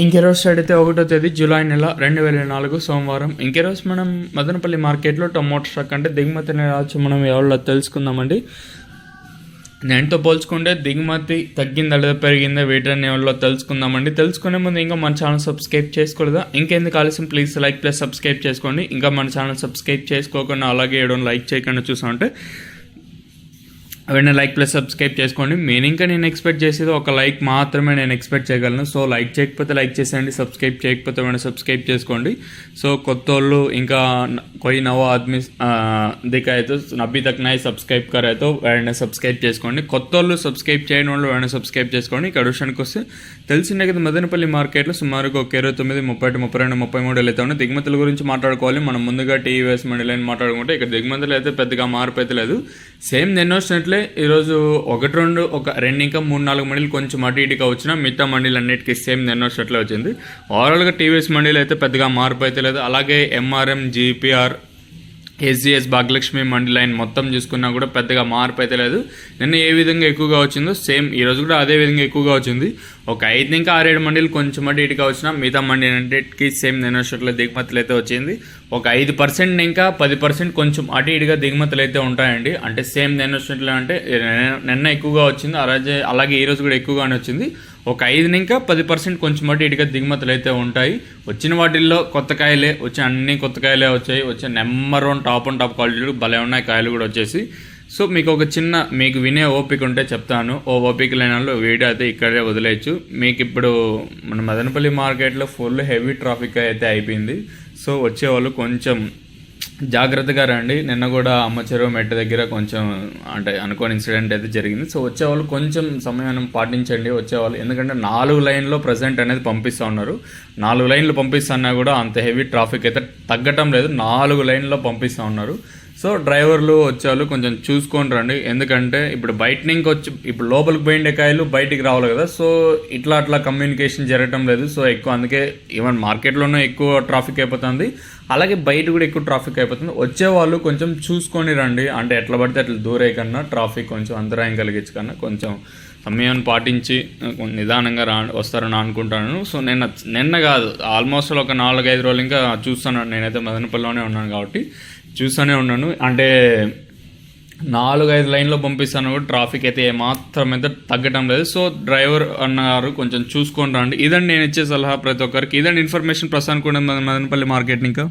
ఇంకెరోజు start అయితే 1వ తేదీ జూలై నెల 2024 సోమవారం. ఇంకెరోజు మనం మదనపల్లి మార్కెట్లో టొమాటో స్టాక్ అంటే దిగుమతి రావచ్చు మనం ఎవరో తెలుసుకుందామండి. నేనుతో పోల్చుకుంటే దిగుమతి తగ్గిందా లేదా పెరిగిందా వీటిని ఎవరిలో తెలుసుకుందామండి. తెలుసుకునే ముందు ఇంకా మన ఛానల్ సబ్స్క్రైబ్ చేసుకోలేదా? ఇంకెందుకు ఆలస్యం, ప్లీజ్ లైక్ ప్లస్ సబ్స్క్రైబ్ చేసుకోండి. ఇంకా మన ఛానల్ సబ్స్క్రైబ్ చేసుకోకుండా అలాగే ఏడో లైక్ చేయకుండా చూసామంటే అవన్నీ లైక్ ప్లస్ సబ్స్క్రైబ్ చేసుకోండి. ఇంకా నేను ఎక్స్పెక్ట్ చేసేది ఒక లైక్ మాత్రమే నేను ఎక్స్పెక్ట్ చేయగలను. సో లైక్ చేయకపోతే లైక్ చేసేయండి, సబ్స్క్రైబ్ చేయకపోతే వెంటనే సబ్స్క్రైబ్ చేసుకోండి. సో కొత్త వాళ్ళు ఇంకా कोई नवा आदमी दिखा है तो अभी तक नए सब्सक्राइब करे तो वेंटने सब्सक्राइब చేసుకోండి. కొత్త వాళ్ళు సబ్స్క్రైబ్ చేయని వాళ్ళు వెంటనే సబ్స్క్రైబ్ చేసుకోండి. ఇక్కడ విషయానికి వస్తే తెలిసిందే కదా, మదనపల్లి మార్కెట్లో సుమారుగా ఒక 29, 30, 32, 33 అయితే ఉన్నాయి. దిగుమతుల గురించి మాట్లాడుకోవాలి. మనం ముందుగా టీవీఎస్ మండలి అని మాట్లాడుకుంటే ఇక్కడ దిగుమతులు అయితే పెద్దగా మార్పు అయితే లేదు. సేమ్ నిన్న వచ్చినట్లే ఈరోజు 1, 2, 2 ఇంకా 3, 4 మండీలు కొంచెం అటు ఇటుగా వచ్చినా మిగతా మండీలు అన్నిటికీ సేమ్ నిన్న వచ్చినట్లే వచ్చింది. ఓవరాల్గా టీవీఎస్ మండీలు అయితే పెద్దగా మార్పు అయితే లేదు. అలాగే MRM, GPR, SGS, Bhagyalakshmi mandi line మొత్తం చూసుకున్నా కూడా పెద్దగా మార్పు అయితే లేదు. నిన్న ఏ విధంగా ఎక్కువగా వచ్చిందో సేమ్ ఈరోజు కూడా అదే విధంగా ఎక్కువగా వచ్చింది. ఒక 5 ఇంకా 6-7 మండీలు కొంచెం అటు ఇటుగా వచ్చినా మిగతా మండీ అన్నిటికీ సేమ్ నిన్న షర్ట్లో దిగుమతులు అయితే వచ్చింది. ఒక 5% ఇంకా 10% కొంచెం అటు ఇటుగా దిగుమతులు అయితే ఉంటాయండి. అంటే సేమ్ నిన్న షర్ట్లో అంటే నిన్న ఎక్కువగా వచ్చింది, అలాగే ఈరోజు కూడా ఎక్కువగానే వచ్చింది. ఒక 5 ఇంకా 10% కొంచెం అటు ఇటుగా దిగుమతులు అయితే ఉంటాయి. వచ్చిన వాటిల్లో కొత్త కాయలే వచ్చి అన్ని కొత్త కాయలే వచ్చాయి. వచ్చే నెంబర్ 1 టాప్ క్వాలిటీలు భలే ఉన్నాయి కాయలు కూడా వచ్చేసి. సో మీకు ఒక చిన్న మీకు వినే ఓపిక ఉంటే చెప్తాను. ఓపిక లేని వాళ్ళు వీడియో అయితే ఇక్కడే వదిలేయచ్చు. మీకు ఇప్పుడు మన మదనపల్లి మార్కెట్లో ఫుల్ హెవీ ట్రాఫిక్ అయితే అయిపోయింది. సో వచ్చేవాళ్ళు కొంచెం జాగ్రత్తగా రండి. నిన్న కూడా అమ్మ చెరువు మెట్ట దగ్గర కొంచెం అంటే అనుకోని ఇన్సిడెంట్ అయితే జరిగింది. సో వచ్చేవాళ్ళు కొంచెం సమయం పాటించండి వచ్చేవాళ్ళు. ఎందుకంటే 4 లైన్లో ప్రజెంట్ అనేది పంపిస్తూ ఉన్నారు. 4 లైన్లు పంపిస్తున్నా కూడా అంత హెవీ ట్రాఫిక్ అయితే తగ్గటం లేదు. 4 లైన్లో పంపిస్తూ ఉన్నారు. సో డ్రైవర్లు వచ్చేవాళ్ళు కొంచెం చూసుకొని రండి. ఎందుకంటే ఇప్పుడు బయట నుంచి వచ్చి ఇప్పుడు లోపలికి పోయిండే కాయలు బయటికి రావాలి కదా. సో అట్లా కమ్యూనికేషన్ జరగటం లేదు. సో ఎక్కువ అందుకే ఈవెన్ మార్కెట్లోనే ఎక్కువ ట్రాఫిక్ అయిపోతుంది, అలాగే బయట కూడా ఎక్కువ ట్రాఫిక్ అయిపోతుంది. వచ్చేవాళ్ళు కొంచెం చూసుకొని రండి. అంటే ఎట్లా పడితే అట్లా దూరే కన్నా ట్రాఫిక్ కొంచెం అంతరాయం కలిగించు కన్నా కొంచెం సమయాన్ని పాటించి నిదానంగా వస్తారని అనుకుంటాను. సో నిన్న కాదు ఆల్మోస్ట్ ఒక 4-5 రోజులు ఇంకా చూస్తున్నాను. నేనైతే మదనపల్లిలోనే ఉన్నాను కాబట్టి చూస్తూనే ఉన్నాను. అంటే 4-5 లైన్లో పంపిస్తాను కూడా ట్రాఫిక్ అయితే ఏమాత్రం అయితే తగ్గటం లేదు. సో డ్రైవర్ అన్నారు కొంచెం చూసుకొని రండి. ఇదండి నేను ఇచ్చే సలహా ప్రతి ఒక్కరికి. ఇదండి ఇన్ఫర్మేషన్ ప్రస్తుతానికి కూడా మదనపల్లి మార్కెట్ ఇంకా